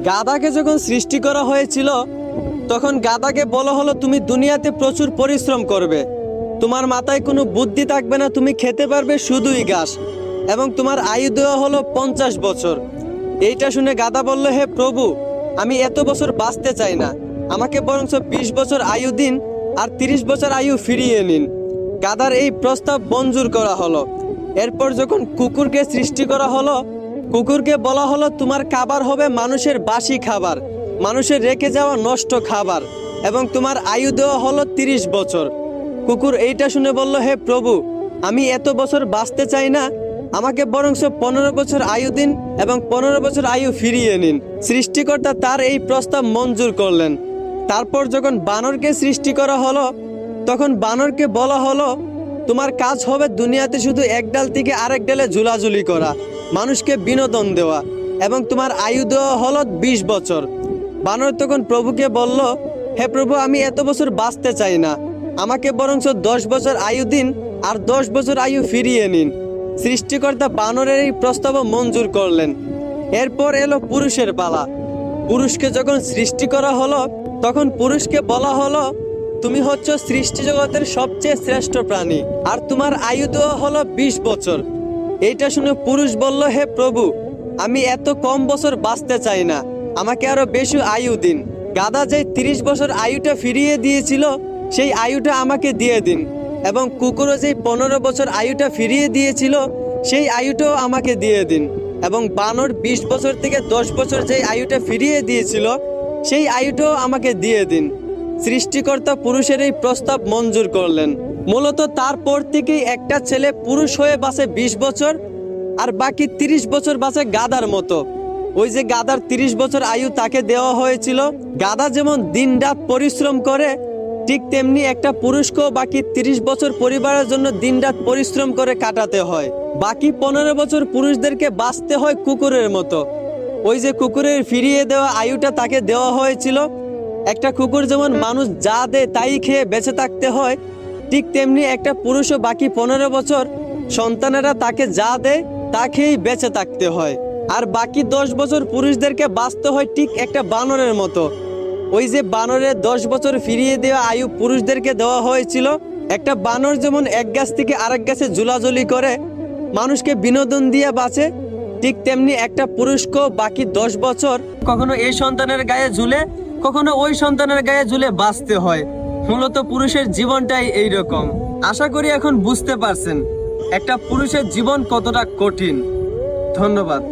গাধাকে যখন সৃষ্টি করা হয়েছিল তখন গাধাকে বলা হলো তুমি দুনিয়াতে প্রচুর পরিশ্রম করবে, তোমার মাথায় কোনো বুদ্ধি থাকবে না, তুমি খেতে পারবে শুধুই ঘাস, এবং তোমার আয়ু দেওয়া হলো 50 বছর। এইটা শুনে গাধা বলল, হে প্রভু, আমি এত বছর বাঁচতে চাই না, আমাকে বরঞ্চ 20 বছর আয়ু দিন আর 30 বছর আয়ু ফিরিয়ে নিন। গাধার এই প্রস্তাব মঞ্জুর করা হলো। এরপর যখন কুকুরকে সৃষ্টি করা হলো, কুকুরকে বলা হলো তোমার খাবার হবে মানুষের বাসি খাবার, মানুষের রেখে যাওয়া নষ্ট খাবার, এবং তোমার আয়ু দেওয়া হলো 30 বছর। কুকুর এইটা শুনে বলল, হে প্রভু, আমি এত বছর বাঁচতে চাই না, আমাকে বরঞ্চ 15 বছর আয়ু দিন এবং 15 বছর আয়ু ফিরিয়ে নিন। সৃষ্টিকর্তা তার এই প্রস্তাব মঞ্জুর করলেন। তারপর যখন বানরকে সৃষ্টি করা হলো তখন বানরকে বলা হলো তোমার কাজ হবে দুনিয়াতে শুধু এক ডাল থেকে আরেক ডালে ঝুলাঝুলি করা, মানুষকে বিনোদন দেওয়া, এবং তোমার আয়ু দেওয়া হলো 20 বছর। বানর তখন প্রভুকে বলল, হে প্রভু, আমি এত বছর বাঁচতে চাই না, আমাকে বরঞ্চ 10 বছর আয়ু দিন আর 10 বছর আয়ু ফিরিয়ে নিন। সৃষ্টিকর্তা বানরের এই প্রস্তাব মঞ্জুর করলেন। এরপর এলো পুরুষের পালা। পুরুষকে যখন সৃষ্টি করা হলো তখন পুরুষকে বলা হলো তুমি হচ্ছ সৃষ্টি জগতের সবচেয়ে শ্রেষ্ঠ প্রাণী, আর তোমার আয়ু দেওয়া হলো 20 বছর। এইটা শুনে পুরুষ বলল, হে প্রভু, আমি এত কম বছর বাঁচতে চাই না, আমাকে আরো বেশি আয়ু দিন। গাধা যে 30 বছর আয়ুটা ফিরিয়ে দিয়েছিল সেই আয়ুটা আমাকে দিয়ে দিন, এবং কুকুরও যে 15 বছর আয়ুটা ফিরিয়ে দিয়েছিল সেই আয়ুটাও আমাকে দিয়ে দিন, এবং বানর 20 বছর থেকে 10 বছর যে আয়ুটা ফিরিয়ে দিয়েছিল সেই আয়ুটাও আমাকে দিয়ে দিন। সৃষ্টিকর্তা পুরুষের এই প্রস্তাব মঞ্জুর করলেন। মূলত তারপর থেকেই একটা ছেলে পুরুষ হয়ে বাঁচে 20 বছর, আর বাকি 30 বছর বাঁচে গাধার মতো। ওই যে গাধার 30 বছর আয়ু তাকে দেওয়া হয়েছিল। গাধা যেমন দিন রাত পরিশ্রম করে, ঠিক তেমনি একটা পুরুষকেও বাকি 30 বছর পরিবারের জন্য দিন রাত পরিশ্রম করে কাটাতে হয়। বাকি 15 বছর পুরুষদেরকে বাঁচতে হয় কুকুরের মতো। ওই যে কুকুরের ফিরিয়ে দেওয়া আয়ুটা তাকে দেওয়া হয়েছিল। একটা কুকুর যেমন মানুষ যা দেয় তাই খেয়ে বেঁচে থাকতে হয়, ঠিক তেমনি একটা পুরুষও বাকি 15 বছর সন্তানেরা তাকে যা দেয় তা খেয়েই বেঁচে থাকতে হয়। আর বাকি 10 বছর পুরুষদেরকে বাঁচতে হয় ঠিক একটা বানরের মতো। ওই যে বানরের 10 বছর ফিরিয়ে দেওয়া আয়ু পুরুষদেরকে দেওয়া হয়েছিল। একটা বানর যেমন এক গাছ থেকে আরেক গাছে ঝুলাঝুলি করে মানুষকে বিনোদন দিয়ে বাঁচে, ঠিক তেমনি একটা পুরুষকেও বাকি 10 বছর কখনো এই সন্তানের গায়ে ঝুলে, কখনো ওই সন্তানের গায়ে ঝুলে বাঁচতে হয়। মূলত পুরুষের জীবনটাই এইরকম। আশা করি এখন বুঝতে পারছেন একটা পুরুষের জীবন কতটা কঠিন। ধন্যবাদ।